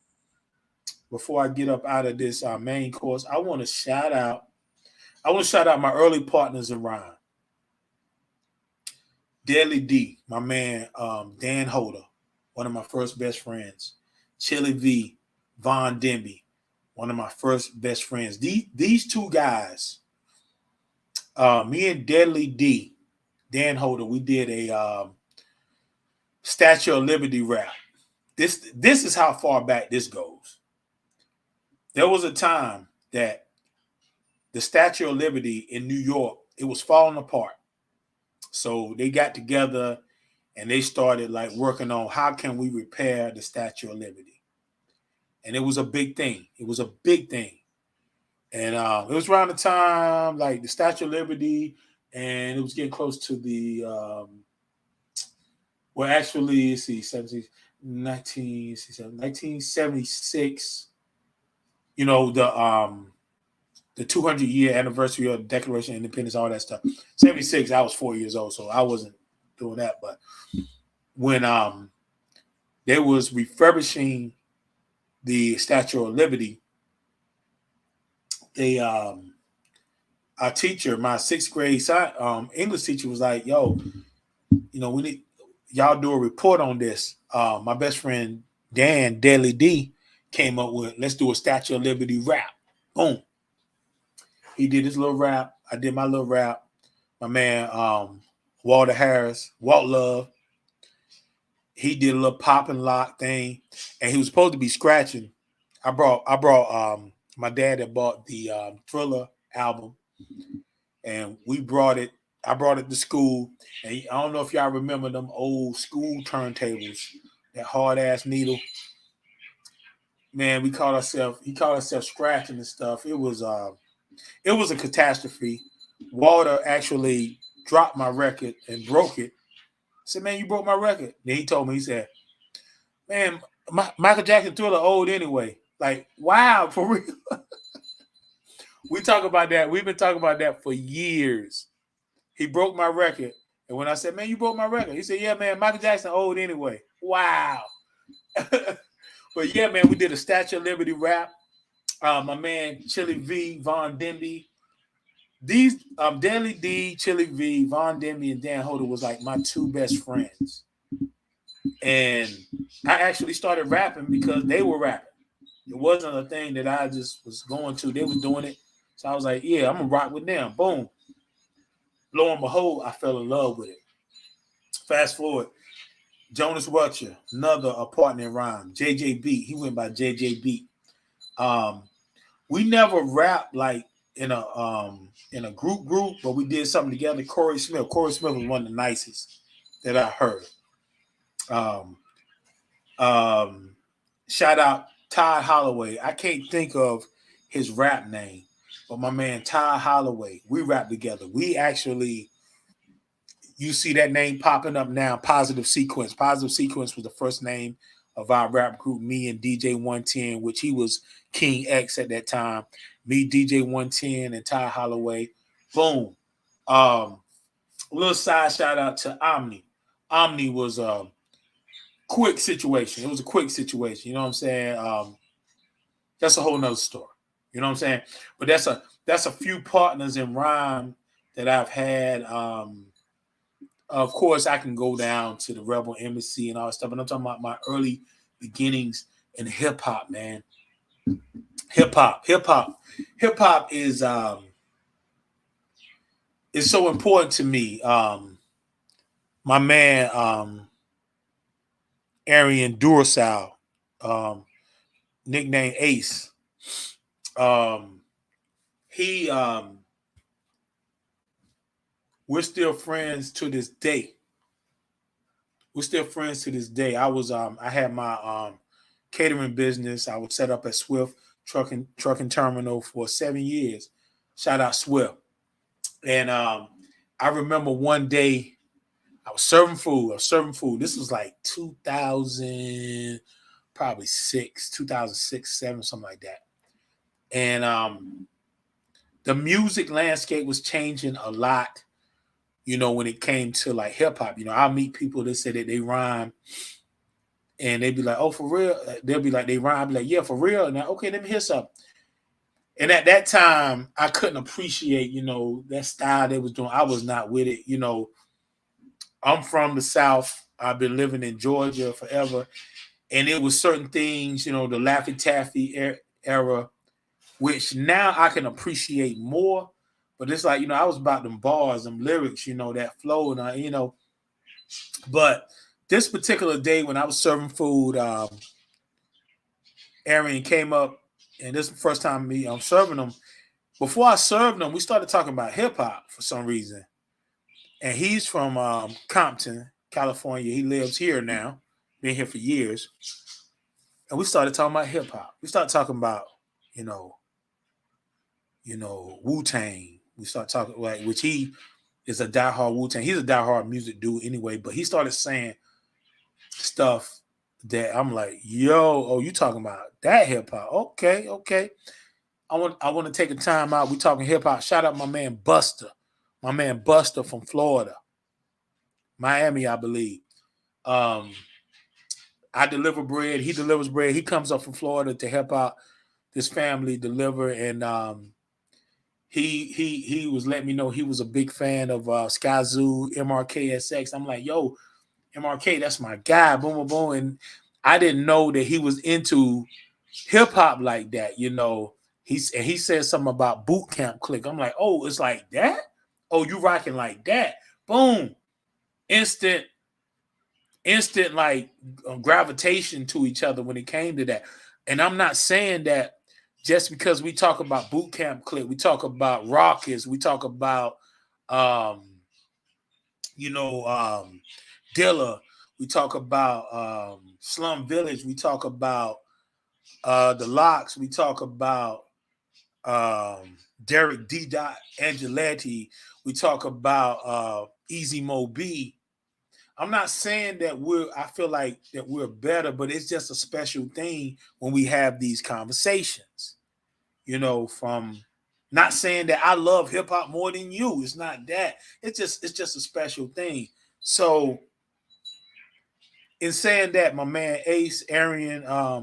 before I get up out of this main course. I want to shout out my early partners in rhyme. Deadly D, my man, Dan Holder, one of my first best friends. Chili V, Von Denby, one of my first best friends. These two guys, me and Deadly D, Dan Holder, we did a Statue of Liberty rap. This is how far back this goes. There was a time that the Statue of Liberty in New York, it was falling apart. So they got together and they started like working on how can we repair the Statue of Liberty. And it was a big thing. And it was around the time like the Statue of Liberty, and it was getting close to the actually, let's see, 1976, the 200-year anniversary of the Declaration of Independence, all that stuff. 76, I was 4 years old, so I wasn't doing that. But when they was refurbishing the Statue of Liberty, they I our teacher, my sixth grade English teacher, was like, "Yo, we need y'all do a report on this." My best friend Dan Deadly D came up with, "Let's do a Statue of Liberty rap." Boom. He did his little rap. I did my little rap. My man Walter Harris, Walt Love, he did a little pop and lock thing, and he was supposed to be scratching. I brought my dad that bought the Thriller album, and we brought it. I brought it to school, and I don't know if y'all remember them old school turntables, that hard ass needle. Man, he caught ourselves scratching and stuff. It was a catastrophe. Walter actually dropped my record and broke it. I said, "Man, you broke my record." Then he told me, he said, "Man, Michael Jackson Thriller old anyway." Like, wow, for real. We talk about that. We've been talking about that for years. He broke my record. And when I said, "Man, you broke my record," he said, "Yeah, man, Michael Jackson old anyway." Wow. But yeah, man, we did a Statue of Liberty rap. My man, Chili V, Von Denby. These Daily D, Chili V, Von Denby, and Dan Holder was like my two best friends. And I actually started rapping because they were rapping. It wasn't a thing that I just was going to. They was doing it. So I was like, yeah, I'm going to rock with them. Boom. Lo and behold, I fell in love with it. Fast forward. Jonas Rutcher, another partner in rhyme. JJ He went by JJ We never rapped like in a group, but we did something together. Corey Smith was one of the nicest that I heard. Shout out Todd Holloway. I can't think of his rap name, but my man Todd Holloway, we rap together. We actually, you see that name popping up now, Positive Sequence. Positive Sequence was the first name of our rap group, me and DJ 110, which he was King X at that time. Me, DJ 110, and Todd Holloway. Boom. A little side shout out to Omni. Omni was quick situation. It was a quick situation. You know what I'm saying? That's a whole nother story. You know what I'm saying? But that's a few partners in rhyme that I've had. Of course, I can go down to the Rebel Embassy and all that stuff, but I'm talking about my early beginnings in hip hop, man. Hip hop is so important to me. My man, Arian Duracell, nicknamed Ace. He we're still friends to this day. I had my catering business. I was set up at Swift trucking terminal for 7 years. Shout out Swift. And I remember one day I was serving food. This was like 2000, probably 2006, 7, something like that. And the music landscape was changing a lot, when it came to like hip hop. I'll meet people that say that they rhyme and they'd be like, "Oh, for real?" They'll be like, they rhyme. I'll be like, "Yeah, for real." Now, okay, let me hear something. And at that time, I couldn't appreciate, that style they was doing. I was not with it. I'm from the South. I've been living in Georgia forever. And it was certain things, the Laffy Taffy era, which now I can appreciate more. But it's like, I was about them bars, them lyrics, that flow. And, but this particular day when I was serving food, Arian came up, and this is the first time I'm serving them. Before I served him, we started talking about hip hop for some reason. And he's from Compton, California. He lives here now, been here for years. And we started talking about hip hop. We started talking about, Wu-Tang. We started talking, like, which he is a diehard Wu-Tang. He's a diehard music dude anyway, but he started saying stuff that I'm like, yo, you talking about that hip hop? Okay. I want to take a time out. We talking hip hop. Shout out my man Buster from Florida, Miami, I believe. I deliver bread. He delivers bread. He comes up from Florida to help out this family deliver, and he was letting me know he was a big fan of Skyzoo, MRKSX. I'm like, yo, MRK, that's my guy. Boom, boom, boom. And I didn't know that he was into hip hop like that. He said something about boot camp click. I'm like, oh, it's like that. Oh, you rocking like that? Boom, instant like gravitation to each other when it came to that. And I'm not saying that just because we talk about boot camp click, we talk about Rockets, we talk about Dilla, we talk about Slum Village, we talk about the Locks, we talk about Derek D. Angeletti, we talk about Easy Mo B. I'm not saying that I feel like that we're better, but it's just a special thing when we have these conversations. From not saying that I love hip hop more than you. It's not that. It's just a special thing. So in saying that, my man Ace, Arian, I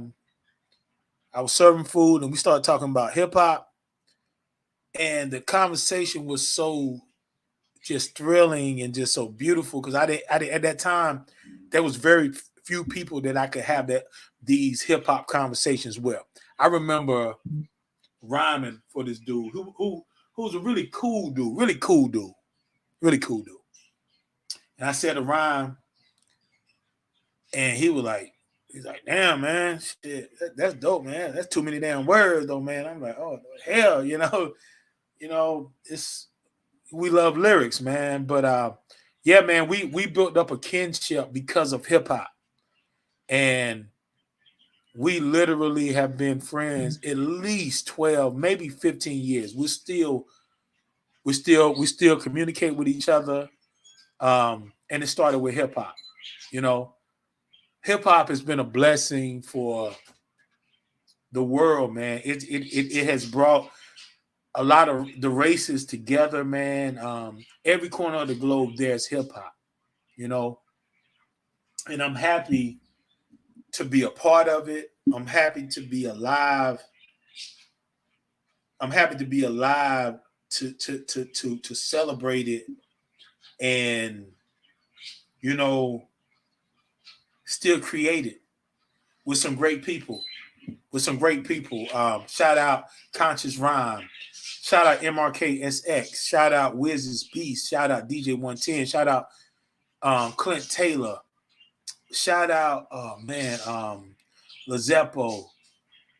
was serving food and we started talking about hip hop, and the conversation was so just thrilling and just so beautiful because I didn't at that time there was very few people that I could have these hip hop conversations with. I remember rhyming for this dude who's a really cool dude. And I said a rhyme, and he's like, damn, man, shit, that's dope, man. That's too many damn words, though, man. I'm like, oh hell, it's we love lyrics, man. But yeah, man, we built up a kinship because of hip hop, and we literally have been friends at least 12, maybe 15 years. We still communicate with each other. And it started with hip hop. Hip hop has been a blessing for the world, man. It has brought a lot of the races together, man. Every corner of the globe, there's hip hop, and I'm happy to be a part of it. I'm happy to be alive. I'm happy to be alive to celebrate it, and still create it with some great people. Shout out Conscious Rhyme. Shout out MRKSX. Shout out Wiz's Beast. Shout out DJ 110. Shout out Clint Taylor. Shout out Lazeppo.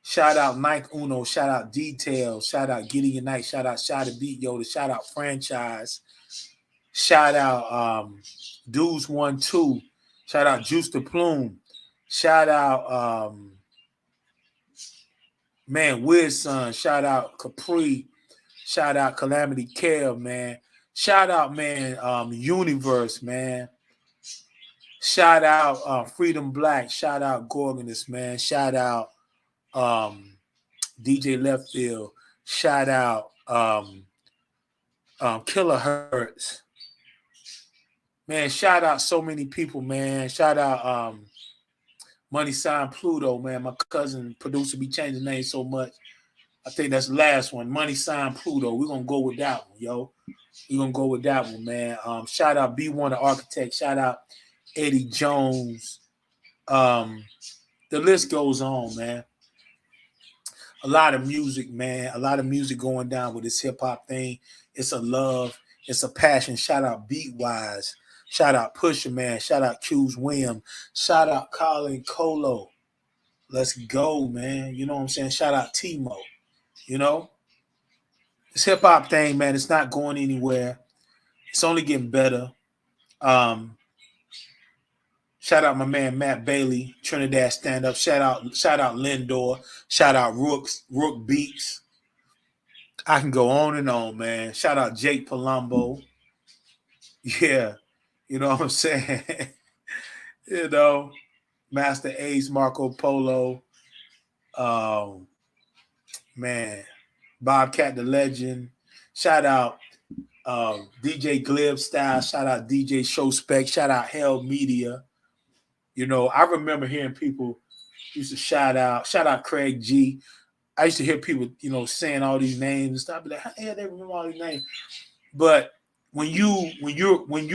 Shout out Nike Uno. Shout out Detail. Shout out Gideon Knight. Shout out Shot Beat Yoda. Shout out Franchise. Shout out Dudes 1-2. Shout out Juice the Plume. Shout out Wiz Son. Shout out Capri. Shout out Calamity Kev, man. Shout out, man, Universe, man. Shout out Freedom Black. Shout out Gorgonist, man. Shout out DJ Left Field. Shout out Killer Hertz. Man, shout out so many people, man. Shout out Money Sign Pluto, man. My cousin producer be changing names so much. I think that's the last one. Money Sign Pluto. We're going to go with that one, yo. We're going to go with that one, man. Shout out B1 the Architect. Shout out Eddie Jones. The list goes on, man. A lot of music, man. A lot of music going down with this hip-hop thing. It's a love. It's a passion. Shout out Beatwise. Shout out Pusha, man. Shout out Q's William. Shout out Colin Colo. Let's go, man. You know what I'm saying? Shout out Timo. This hip-hop thing, man, it's not going anywhere. It's only getting better. Shout out my man Matt Bailey, Trinidad Stand Up. Shout out Lindor. Shout out Rook Beats. I can go on and on, man. Shout out Jake Palumbo. Yeah, you know what I'm saying? Master Ace, Marco Polo. Man, Bobcat the Legend. Shout out DJ Glib Style. Shout out DJ Show Spec. Shout out Hell Media. I remember hearing people used to shout out Craig G. I used to hear people, saying all these names and stuff. I'd be like, how the hell they remember all these names? But when you're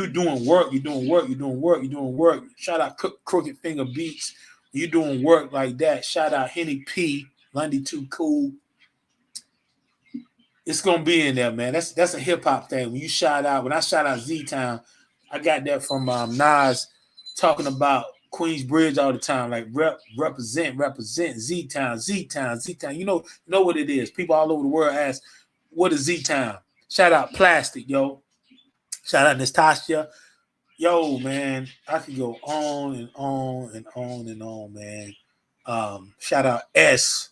doing work, you're doing work, you're doing work, you're doing work. Shout out Crooked Finger Beats. You're doing work like that. Shout out Henny P, Lundy Too Cool. It's gonna be in there, man. That's a hip hop thing. When I shout out Z-Town, I got that from Nas talking about Queensbridge all the time, like represent Z-Town. You know what it is. People all over the world ask, what is Z-Town? Shout out Plastic, yo. Shout out Nastasia. Yo, man, I could go on and on and on and on, man. Shout out S.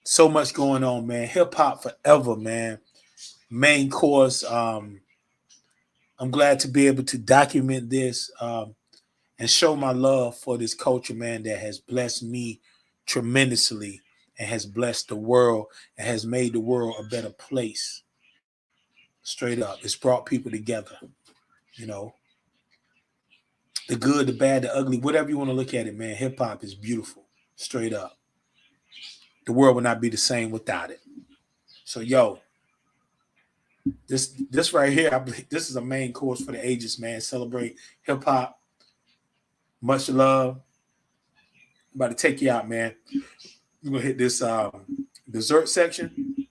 So much going on, man. Hip hop forever, man. Main course. I'm glad to be able to document this and show my love for this culture, man, that has blessed me tremendously and has blessed the world and has made the world a better place. Straight up. It's brought people together, the good, the bad, the ugly, whatever you want to look at it, man. Hip hop is beautiful. Straight up. The world would not be the same without it. So, yo, this right here, this is a main course for the ages, man. Celebrate hip hop. Much love. I'm about to take you out, man. We're gonna hit this dessert section,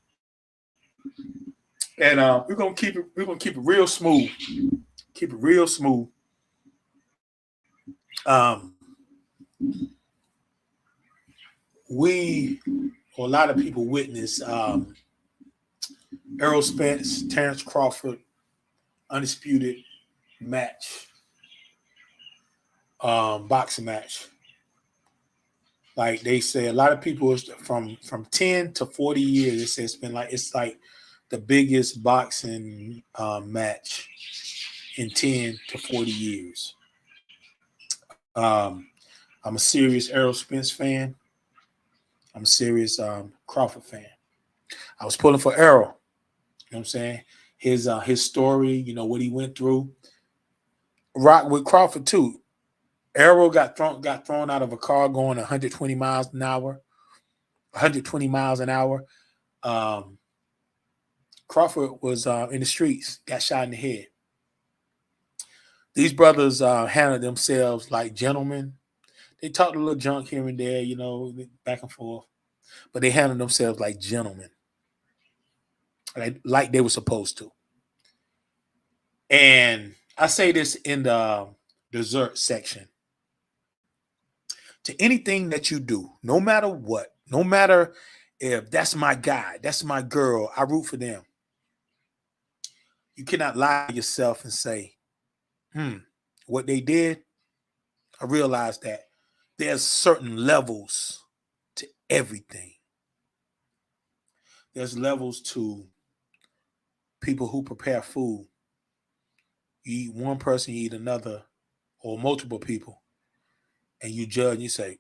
and we're gonna keep it real smooth. Keep it real smooth. A lot of people witnessed Errol Spence, Terrence Crawford, undisputed match, boxing match. Like they say, a lot of people from 10 to 40 years. They say it's like the biggest boxing match in 10 to 40 years. I'm a serious Errol Spence fan. I'm a serious Crawford fan. I was pulling for Errol. You know what I'm saying? His story, what he went through. Rock with Crawford too. Errol got thrown out of a car going 120 miles an hour. 120 miles an hour. Crawford was in the streets, got shot in the head. These brothers handled themselves like gentlemen. They talked a little junk here and there, back and forth. But they handled themselves like gentlemen. Like they were supposed to. And I say this in the dessert section. To anything that you do, no matter what, no matter if that's my guy, that's my girl, I root for them. You cannot lie to yourself and say, what they did, I realized that there's certain levels to everything. There's levels to people who prepare food. You eat one person, you eat another, or multiple people, and you judge and you say,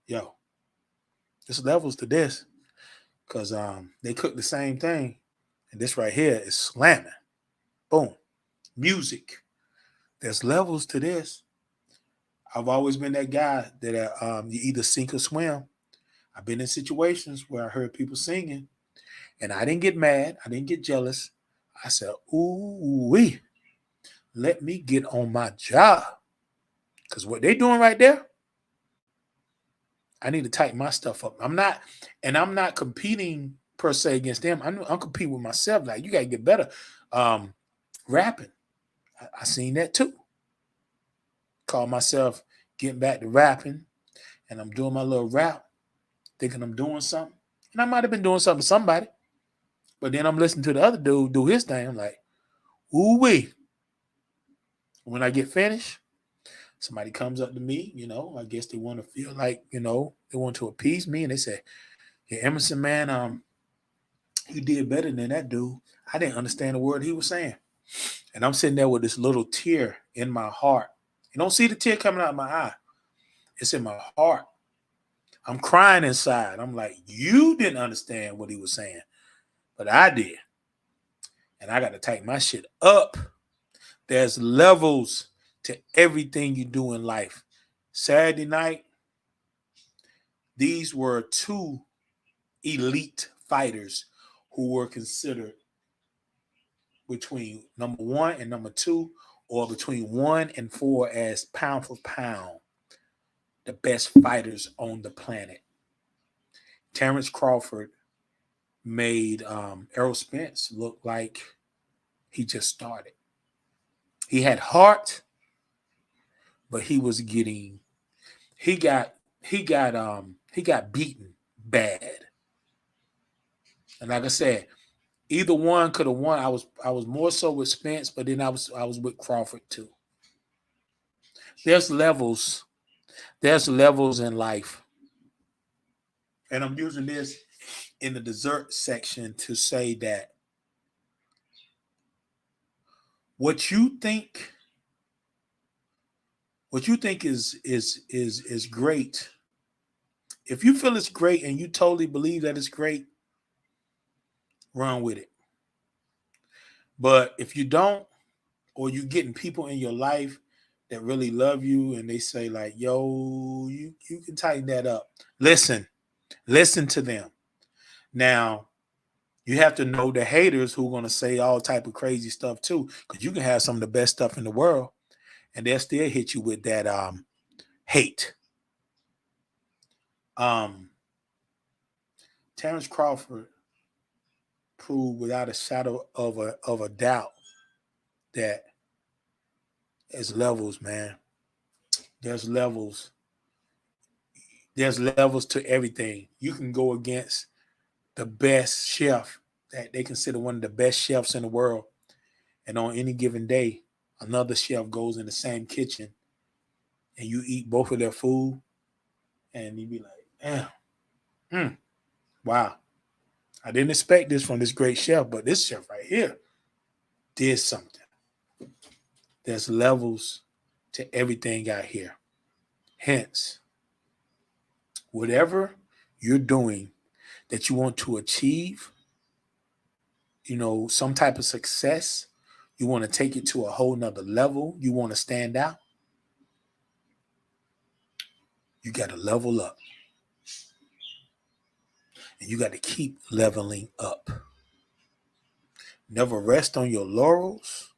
yo, there's levels to this. Because they cook the same thing. And this right here is slamming. Boom. Music. There's levels to this. I've always been that guy that you either sink or swim. I've been in situations where I heard people singing, and I didn't get mad. I didn't get jealous. I said, ooh-wee, let me get on my job. Because what they're doing right there, I need to tighten my stuff up. I'm not competing per se against them. I'm competing with myself. Like, you got to get better. Rapping. I seen that too. Call myself getting back to rapping, and I'm doing my little rap, thinking I'm doing something. And I might have been doing something to somebody, but then I'm listening to the other dude do his thing. I'm like, ooh-wee. When I get finished, somebody comes up to me, I guess they want to feel like, they want to appease me. And they say, yeah, Emerson, man, you did better than that dude. I didn't understand the word he was saying. And I'm sitting there with this little tear in my heart. You don't see the tear coming out of my eye. It's in my heart. I'm crying inside. I'm like, you didn't understand what he was saying, but I did. And I got to tighten my shit up. There's levels to everything you do in life. Saturday night, these were two elite fighters who were considered between number 1 and number 2, or between 1 and 4 as pound for pound, the best fighters on the planet. Terrence Crawford made Errol Spence look like he just started. He had heart, but he got beaten bad. And like I said, either one could have won. I was more so with Spence, but then I was with Crawford too. There's levels in life. And I'm using this in the dessert section to say that what you think is great, if you feel it's great and you totally believe that it's great, run with it. But if you don't, or you're getting people in your life that really love you and they say like, yo, you can tighten that up. Listen to them. Now, you have to know the haters who are going to say all type of crazy stuff too, because you can have some of the best stuff in the world and they'll still hit you with that hate. Terrence Crawford proved without a shadow of a doubt that there's levels, man. There's levels. There's levels to everything. You can go against the best chef that they consider one of the best chefs in the world, and on any given day, another chef goes in the same kitchen and you eat both of their food and you be like, damn, wow. I didn't expect this from this great chef, but this chef right here did something. There's levels to everything out here. Hence, whatever you're doing that you want to achieve, some type of success, you want to take it to a whole nother level, you want to stand out, you got to level up. And you got to keep leveling up. Never rest on your laurels,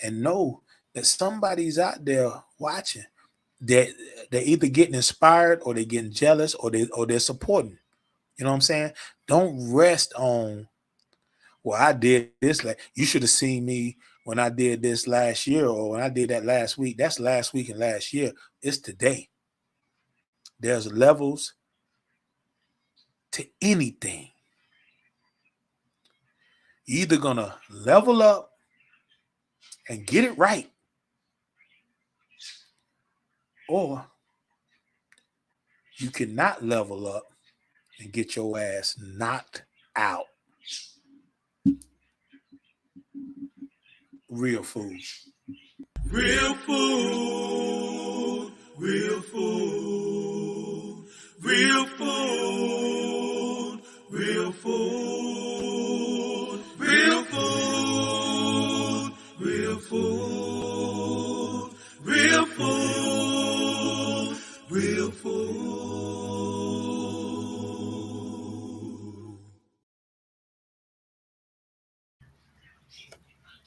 and know that somebody's out there watching. They're either getting inspired or they're getting jealous or they're supporting. You know what I'm saying? Don't rest on, well, I did this. You should have seen me when I did this last year or when I did that last week. That's last week and last year. It's today. There's levels to anything. You're either going to level up and get it right, or you cannot level up and get your ass knocked out. Real food. Real food. Real food. Real food.